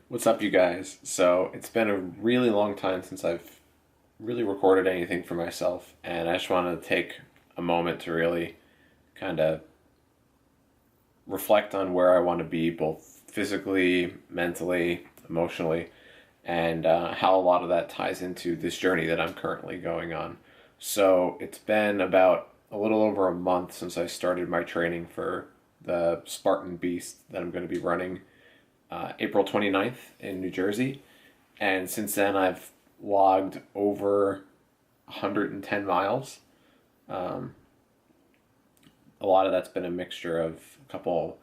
What's up, you guys? So, it's been a really long time since I've really recorded anything for myself, and I just wanted to take a moment to really kind of reflect on where I want to be, both physically, mentally, emotionally, and how a lot of that ties into this journey that I'm currently going on. So, it's been about a little over a month since I started my training for the Spartan Beast that I'm going to be running April 29th in New Jersey. And since then, I've logged over 110 miles. Um, a lot of that's been a mixture of a couple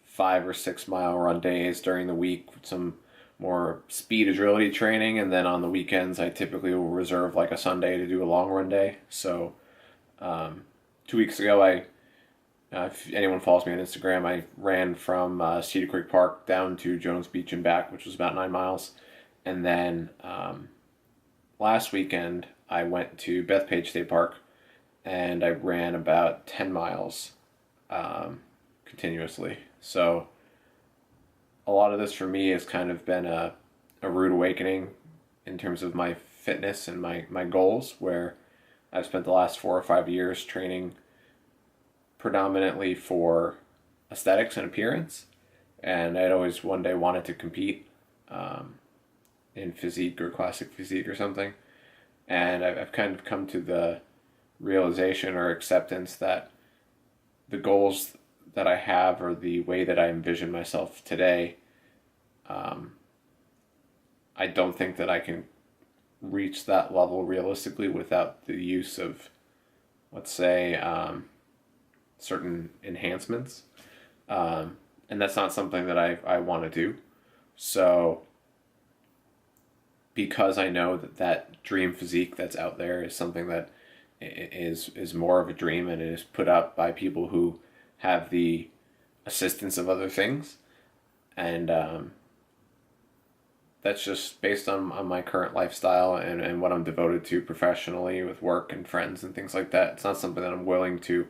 5 or 6 mile run days during the week with some more speed agility training. And then on the weekends, I typically will reserve like a Sunday to do a long run day. So 2 weeks ago, if anyone follows me on Instagram, I ran from Cedar Creek Park down to Jones Beach and back, which was about 9 miles. And then last weekend, I went to Bethpage State Park and I ran about 10 miles continuously. So a lot of this for me has kind of been a rude awakening in terms of my fitness and my goals, where I've spent the last 4 or 5 years training predominantly for aesthetics and appearance, and I'd always one day wanted to compete in physique or classic physique or something, and I've kind of come to the realization or acceptance that the goals that I have or the way that I envision myself today, I don't think that I can reach that level realistically without the use of, let's say, certain enhancements. And that's not something that I want to do. So because I know that dream physique that's out there is something that is more of a dream, and it is put up by people who have the assistance of other things, and that's just based on my current lifestyle and what I'm devoted to professionally with work and friends and things like that. It's not something that I'm willing to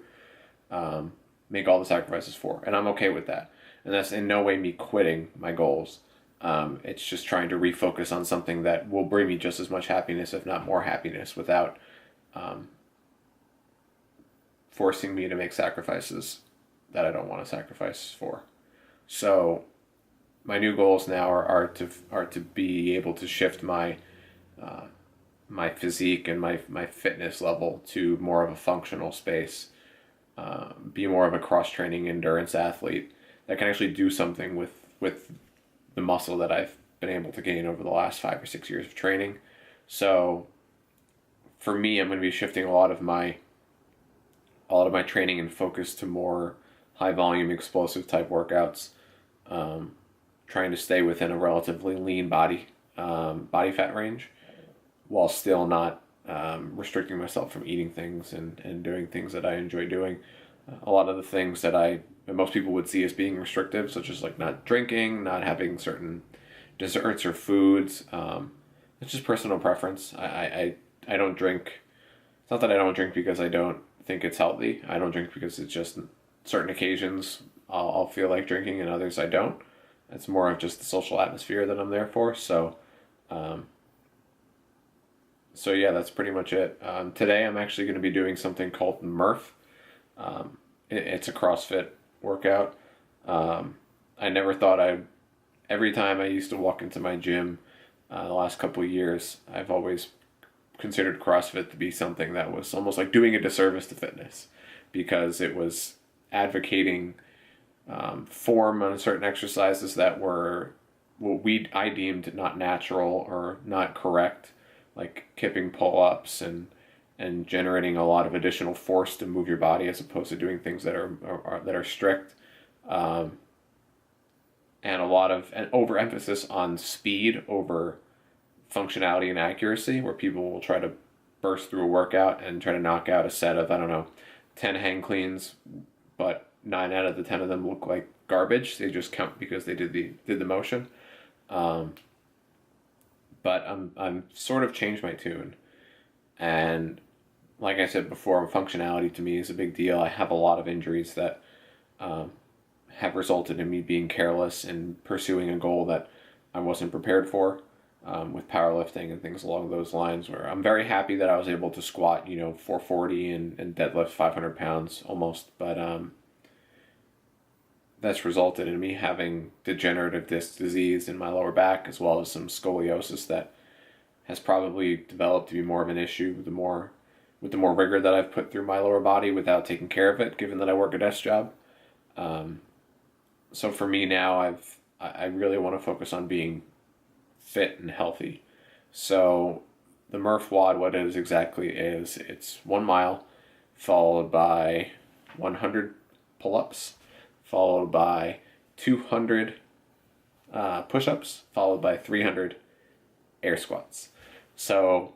make all the sacrifices for, and I'm okay with that. And that's in no way me quitting my goals. It's just trying to refocus on something that will bring me just as much happiness, if not more happiness, without forcing me to make sacrifices that I don't want to sacrifice for. So my new goals now are to be able to shift my physique and my fitness level to more of a functional space. Be more of a cross-training endurance athlete that can actually do something with the muscle that I've been able to gain over the last 5 or 6 years of training. So for me, I'm going to be shifting a lot of my training and focus to more high volume explosive type workouts, trying to stay within a relatively lean body fat range while still not restricting myself from eating things and doing things that I enjoy doing. A lot of the things that most people would see as being restrictive, such as like not drinking, not having certain desserts or foods. It's just personal preference. I don't drink. It's not that I don't drink because I don't think it's healthy. I don't drink because it's just certain occasions I'll feel like drinking and others I don't. It's more of just the social atmosphere that I'm there for. So yeah, that's pretty much it. Today I'm actually going to be doing something called Murph. It's a CrossFit workout. I never thought every time I used to walk into my gym the last couple of years, I've always considered CrossFit to be something that was almost like doing a disservice to fitness, because it was advocating form on certain exercises that were what I deemed not natural or not correct, like kipping pull-ups and generating a lot of additional force to move your body, as opposed to doing things that are strict, and a lot of an overemphasis on speed over functionality and accuracy, where people will try to burst through a workout and try to knock out a set of, I don't know, 10 hang cleans, but 9 out of the 10 of them look like garbage. They just count because they did the motion. But I'm sort of changed my tune, and like I said before, functionality to me is a big deal. I have a lot of injuries that have resulted in me being careless in pursuing a goal that I wasn't prepared for with powerlifting and things along those lines, where I'm very happy that I was able to squat, 440 and deadlift 500 pounds almost. But that's resulted in me having degenerative disc disease in my lower back, as well as some scoliosis that has probably developed to be more of an issue with the more rigor that I've put through my lower body without taking care of it, given that I work a desk job. So for me now, I really want to focus on being fit and healthy. So the Murph WOD, what it is exactly is, it's 1 mile followed by 100 pull-ups, followed by 200 push-ups, followed by 300 air squats. So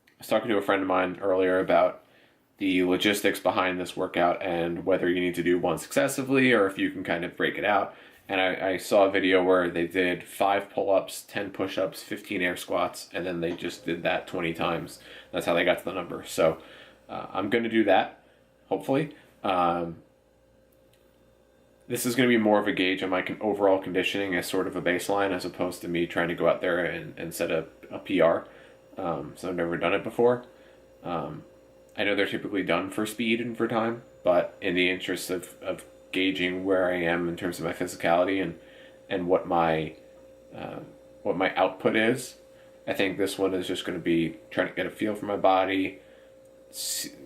I was talking to a friend of mine earlier about the logistics behind this workout and whether you need to do one successively or if you can kind of break it out. And I saw a video where they did 5 pull-ups, 10 push-ups, 15 air squats, and then they just did that 20 times. That's how they got to the number. So I'm going to do that, hopefully. This is going to be more of a gauge on my overall conditioning as sort of a baseline, as opposed to me trying to go out there and set a PR. So I've never done it before. I know they're typically done for speed and for time, but in the interest of gauging where I am in terms of my physicality and what my output is, I think this one is just going to be trying to get a feel for my body,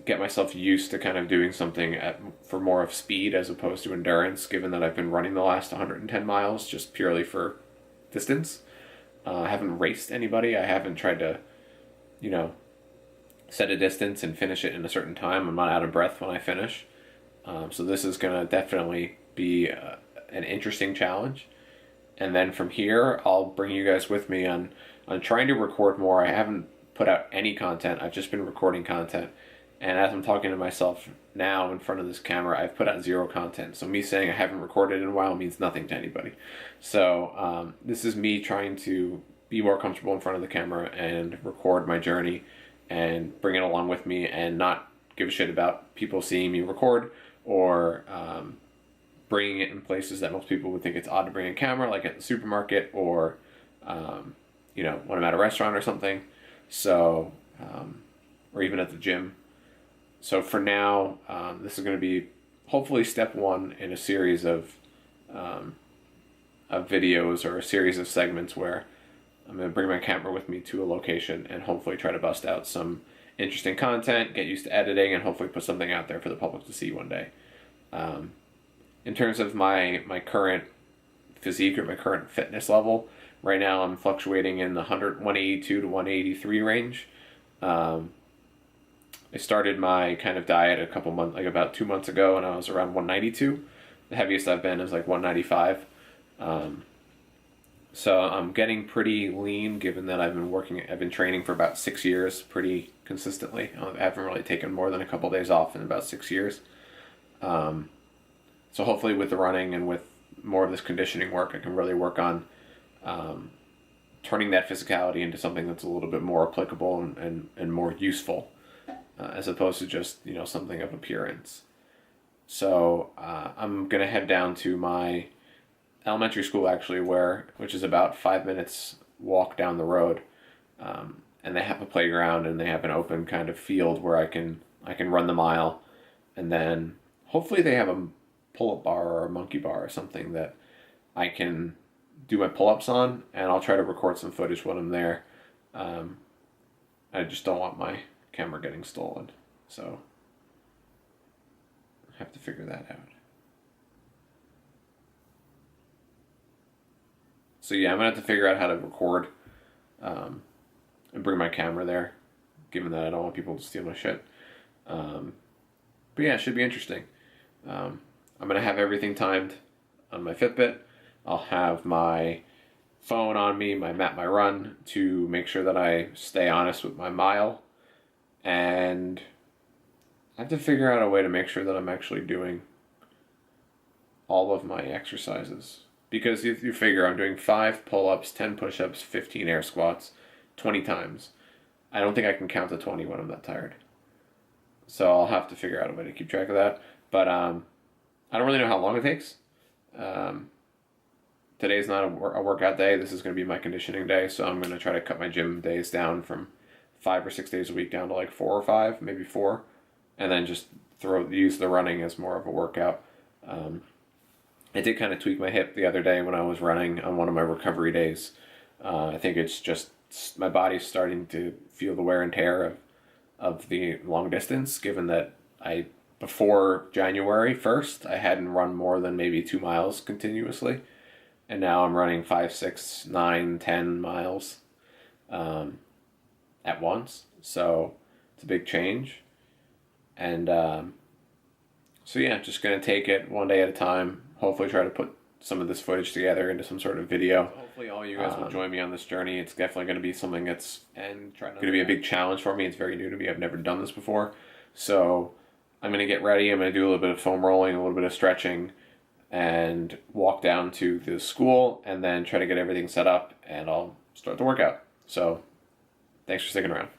get myself used to kind of doing something for more of speed as opposed to endurance, given that I've been running the last 110 miles just purely for distance. I haven't raced anybody. I haven't tried to, set a distance and finish it in a certain time. I'm not out of breath when I finish. So this is going to definitely be an interesting challenge. And then from here, I'll bring you guys with me on trying to record more. I haven't put out any content. I've just been recording content. And as I'm talking to myself now in front of this camera, I've put out 0 content. So me saying I haven't recorded in a while means nothing to anybody. So this is me trying to be more comfortable in front of the camera and record my journey and bring it along with me and not give a shit about people seeing me record or bringing it in places that most people would think it's odd to bring a camera, like at the supermarket or, when I'm at a restaurant or something. So, or even at the gym. So for now, this is going to be hopefully step 1 in a series of videos or a series of segments where I'm going to bring my camera with me to a location and hopefully try to bust out some interesting content, get used to editing, and hopefully put something out there for the public to see one day. In terms of my current physique or my current fitness level, right now I'm fluctuating in the 182 to 183 range. I started my kind of diet about 2 months ago, and I was around 192. The heaviest I've been is like 195. So I'm getting pretty lean, given that I've been training for about 6 years pretty consistently. I haven't really taken more than a couple days off in about 6 years. So hopefully with the running and with more of this conditioning work, I can really work on turning that physicality into something that's a little bit more applicable and more useful, as opposed to just, something of appearance. So I'm going to head down to my elementary school, actually, which is about 5 minutes walk down the road. And they have a playground and they have an open kind of field where I can run the mile. And then hopefully they have a pull-up bar or a monkey bar or something that I can do my pull-ups on, and I'll try to record some footage when I'm there. I just don't want my camera getting stolen, so I have to figure that out. So yeah, I'm gonna have to figure out how to record and bring my camera there, given that I don't want people to steal my shit. But yeah, it should be interesting. I'm going to have everything timed on my Fitbit. I'll have my phone on me, my map, my run, to make sure that I stay honest with my mile. And I have to figure out a way to make sure that I'm actually doing all of my exercises. Because if you figure I'm doing 5 pull-ups, 10 push-ups, 15 air squats, 20 times, I don't think I can count to 20 when I'm that tired. So I'll have to figure out a way to keep track of that. But I don't really know how long it takes. today's not a workout day. This is going to be my conditioning day. So I'm going to try to cut my gym days down from 5 or 6 days a week down to like 4 or 5, maybe 4. And then just use the running as more of a workout. I did kind of tweak my hip the other day when I was running on one of my recovery days. I think it's just my body's starting to feel the wear and tear of the long distance, given that before January 1st, I hadn't run more than maybe 2 miles continuously. And now I'm running 5, 6, 9, 10 miles at once. So it's a big change. And so yeah, just going to take it one day at a time. Hopefully try to put some of this footage together into some sort of video. Hopefully all you guys will join me on this journey. It's definitely going to be something that's going to be a big challenge for me. It's very new to me. I've never done this before. So I'm going to get ready. I'm going to do a little bit of foam rolling, a little bit of stretching, and walk down to the school and then try to get everything set up, and I'll start the workout. So thanks for sticking around.